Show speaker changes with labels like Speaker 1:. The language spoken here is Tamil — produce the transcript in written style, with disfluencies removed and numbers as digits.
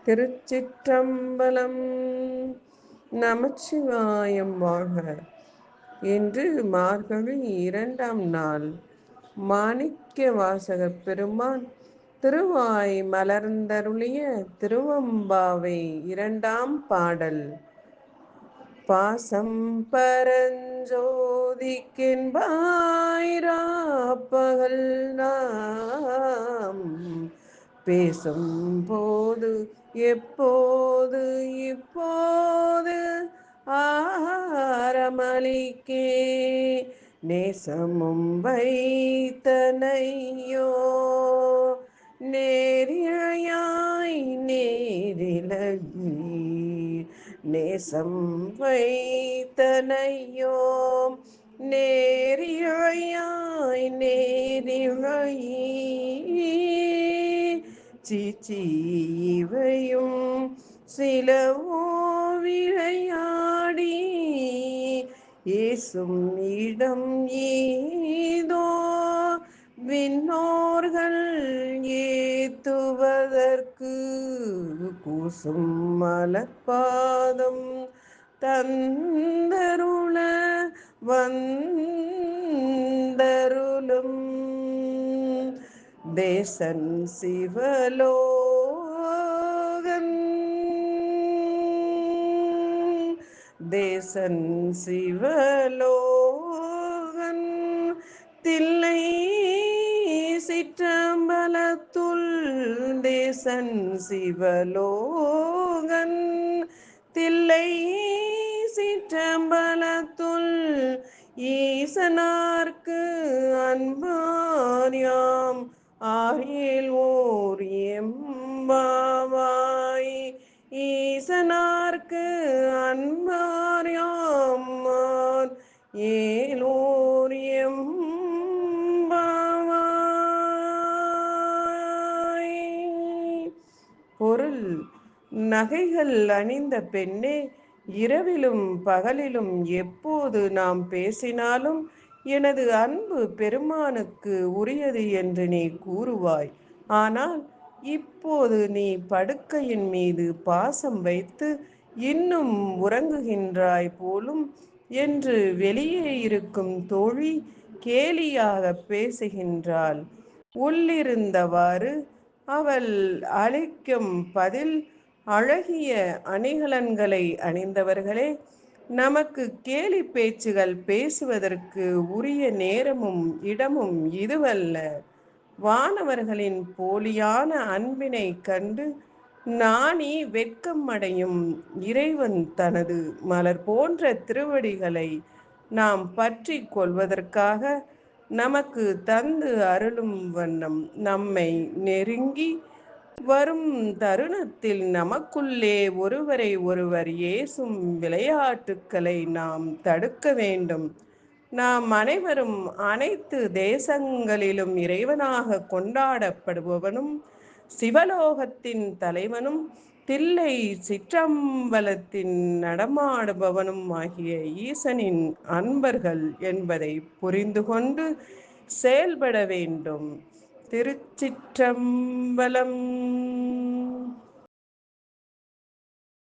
Speaker 1: திருச்சிற்றம்பலம். நமச்சிவாயம் வாழ்க. இன்று மார்கழி 2ஆம் நாள். மாணிக்க வாசகப் பெருமான் திருவாய் மலர்ந்தருளிய திருவம்பாவை 2ஆம் பாடல். பாசம் பரஞ்சோதிக்கென்பாயிராப்பகல் நாம் பேசும் போது எப்போது இப்போது ஆரமளிக்கே நேசமும் வைத்தனையோ நேரிழையாய் நேரிலகி நேசம் வைத்தனையோம் நேரிழையாய் நேரிழையீ சீச்சி இவையும் சிலவோ விளையாடி ஏசும் இடம் ஏதோ விண்ணோர்கள் ஏத்துவதற்கு கூசும் மலர்பாதம் தந்தருள வந்தருளும் தேசன் சிவலோகன் தேசன் சிவலோகன் தில்லை சிற்றம்பலத்துள் தேசன் சிவலோகன் தில்லை சிற்றம்பலத்துள் ஈசனார்க்கு அன்பார்யாம் ஆரேல் ஓர் எம்பாவாய் ஈசனார்க்கு அன்பார்யாம் ஏலோர் எம்பாவாய். பொருள்: நகைகள் அணிந்த பெண்ணே, இரவிலும் பகலிலும் எப்போது நாம் பேசினாலும் எனது அன்பு பெருமானுக்கு உரியது என்று நீ கூறுவாய். ஆனால் இப்போது நீ படுக்கையின் மீது பாசம் வைத்து இன்னும் உறங்குகின்றாய் போலும் என்று வெளியே இருக்கும் தோழி கேலியாக பேசுகின்றாள். உள்ளிருந்தவாறு அவள் அளிக்கும் பதில்: அழகிய அணிகலன்களை அணிந்தவர்களே, நமக்கு கேலி பேச்சுகள் பேசுவதற்கு உரிய நேரமும் இடமும் இதுவல்ல. வானவர்களின் போலியான அன்பினை கண்டு நாணி வெட்கம் அடையும் இறைவன் தனது மலர் போன்ற திருவடிகளை நாம் பற்றி கொள்வதற்காக நமக்கு தந்து அருளும் வண்ணம் நம்மை நெருங்கி வரும் தருணத்தில் நமக்குள்ளே ஒருவரை ஒருவர் ஏசும் விளையாட்டுக்களை நாம் தடுக்க வேண்டும். நாம் அனைவரும் அனைத்து தேசங்களிலும் இறைவனாக கொண்டாடப்படுபவனும் சிவலோகத்தின் தலைவனும் தில்லை சிற்றம்பலத்தின் நடமாடுபவனும் ஆகிய ஈசனின் அன்பர்கள் என்பதை புரிந்து கொண்டு செயல்பட வேண்டும். திருச்சிற்றம்பலம்.